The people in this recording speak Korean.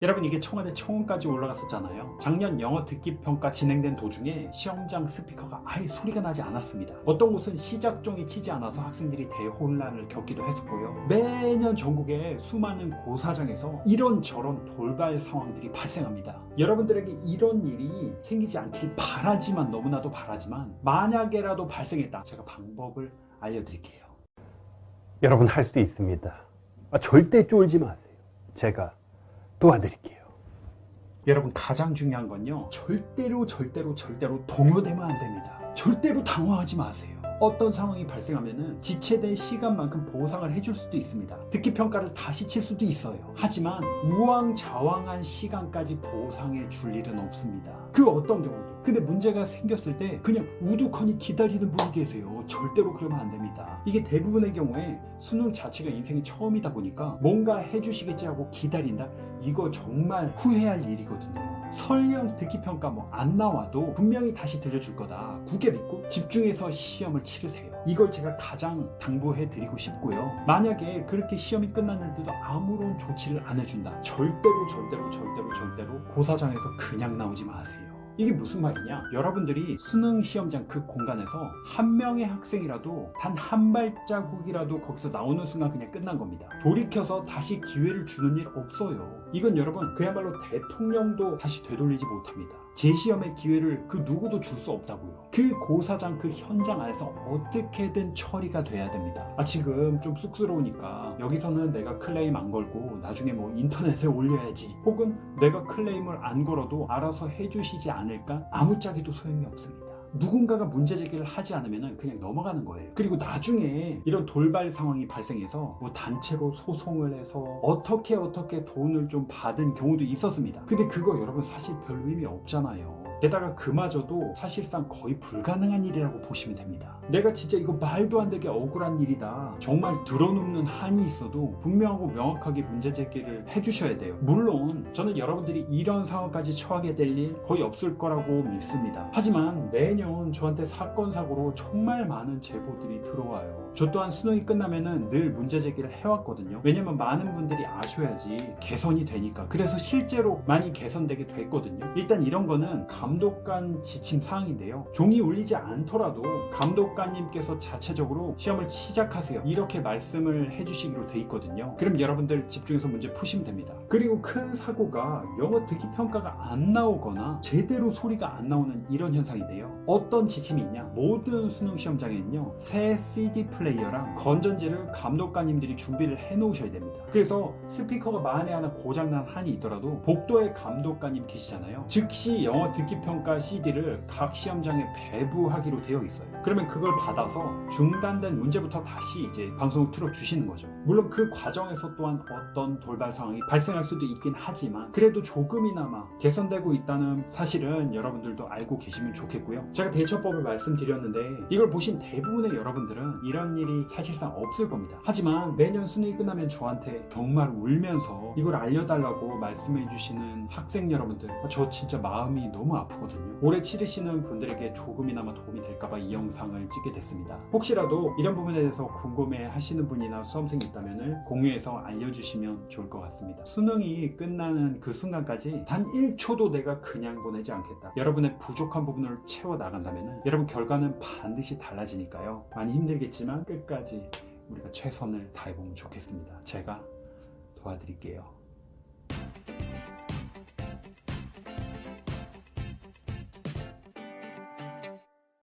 여러분, 이게 청와대 청원까지 올라갔었잖아요. 작년 영어 듣기 평가 진행된 도중에 시험장 스피커가 아예 소리가 나지 않았습니다. 어떤 곳은 시작종이 치지 않아서 학생들이 대혼란을 겪기도 했었고요. 매년 전국에 수많은 고사장에서 이런저런 돌발 상황들이 발생합니다. 여러분들에게 이런 일이 생기지 않길 바라지만, 너무나도 바라지만, 만약에라도 발생했다, 제가 방법을 알려드릴게요. 여러분 할 수 있습니다. 절대 쫄지 마세요. 제가 도와드릴게요. 여러분, 가장 중요한 건요, 절대로 동요되면 안 됩니다. 절대로 당황하지 마세요. 어떤 상황이 발생하면은 지체된 시간만큼 보상을 해줄 수도 있습니다. 듣기 평가를 다시 칠 수도 있어요. 하지만 우왕좌왕한 시간까지 보상해 줄 일은 없습니다. 그 어떤 경우도. 근데 문제가 생겼을 때 그냥 우두커니 기다리는 분이 계세요. 절대로 그러면 안 됩니다. 이게 대부분의 경우에 수능 자체가 인생이 처음이다 보니까 뭔가 해주시겠지 하고 기다린다? 이거 정말 후회할 일이거든요. 설령 듣기평가 안 나와도 분명히 다시 들려줄 거다, 굳게 믿고 집중해서 시험을 치르세요. 이걸 제가 가장 당부해 드리고 싶고요. 만약에 그렇게 시험이 끝났는데도 아무런 조치를 안 해준다, 절대로 고사장에서 그냥 나오지 마세요. 이게 무슨 말이냐? 여러분들이 수능 시험장 그 공간에서 한 명의 학생이라도 단 한 발자국이라도 거기서 나오는 순간 그냥 끝난 겁니다. 돌이켜서 다시 기회를 주는 일 없어요. 이건 여러분, 그야말로 대통령도 다시 되돌리지 못합니다. 재시험의 기회를 그 누구도 줄 수 없다고요. 그 고사장 그 현장 안에서 어떻게든 처리가 돼야 됩니다. 지금 좀 쑥스러우니까 여기서는 내가 클레임 안 걸고 나중에 인터넷에 올려야지, 혹은 내가 클레임을 안 걸어도 알아서 해주시지 않을까? 아무짝에도 소용이 없습니다. 누군가가 문제 제기를 하지 않으면 그냥 넘어가는 거예요. 그리고 나중에 이런 돌발 상황이 발생해서 단체로 소송을 해서 어떻게 돈을 좀 받은 경우도 있었습니다. 근데 그거 여러분 사실 별 의미 없잖아요. 게다가 그마저도 사실상 거의 불가능한 일이라고 보시면 됩니다. 내가 진짜 이거 말도 안 되게 억울한 일이다, 정말 드러눕는 한이 있어도 분명하고 명확하게 문제 제기를 해주셔야 돼요. 물론 저는 여러분들이 이런 상황까지 처하게 될 일 거의 없을 거라고 믿습니다. 하지만 매년 저한테 사건 사고로 정말 많은 제보들이 들어와요. 저 또한 수능이 끝나면은 늘 문제 제기를 해왔거든요. 왜냐면 많은 분들이 아셔야지 개선이 되니까. 그래서 실제로 많이 개선되게 됐거든요. 일단 이런 거는 감독관 지침 사항인데요, 종이 울리지 않더라도 감독관님께서 자체적으로 시험을 시작하세요, 이렇게 말씀을 해주시기로 돼 있거든요. 그럼 여러분들 집중해서 문제 푸시면 됩니다. 그리고 큰 사고가 영어 듣기 평가가 안 나오거나 제대로 소리가 안 나오는 이런 현상인데요, 어떤 지침이 있냐? 모든 수능 시험장에는요, 새 CD 플레이어랑 건전지를 감독관님들이 준비를 해 놓으셔야 됩니다. 그래서 스피커가 만에 하나 고장난 한이 있더라도 복도에 감독관님 계시잖아요. 즉시 영어 듣기 평가 CD를 각 시험장에 배부하기로 되어 있어요. 그러면 그걸 받아서 중단된 문제부터 다시 이제 방송을 틀어 주시는 거죠. 물론 그 과정에서 또한 어떤 돌발 상황이 발생할 수도 있긴 하지만 그래도 조금이나마 개선되고 있다는 사실은 여러분들도 알고 계시면 좋겠고요. 제가 대처법을 말씀드렸는데 이걸 보신 대부분의 여러분들은 이런 일이 사실상 없을 겁니다. 하지만 매년 수능이 끝나면 저한테 정말 울면서 이걸 알려달라고 말씀해 주시는 학생 여러분들, 저 진짜 마음이 너무 아프거든요. 올해 치르시는 분들에게 조금이나마 도움이 될까봐 이 영상을 찍게 됐습니다. 혹시라도 이런 부분에 대해서 궁금해 하시는 분이나 수험생이 있다면 공유해서 알려주시면 좋을 것 같습니다. 수능이 끝나는 그 순간까지 단 1초도 내가 그냥 보내지 않겠다. 여러분의 부족한 부분을 채워 나간다면 여러분 결과는 반드시 달라지니까요. 많이 힘들겠지만 끝까지 우리가 최선을 다해보면 좋겠습니다. 제가 도와드릴게요.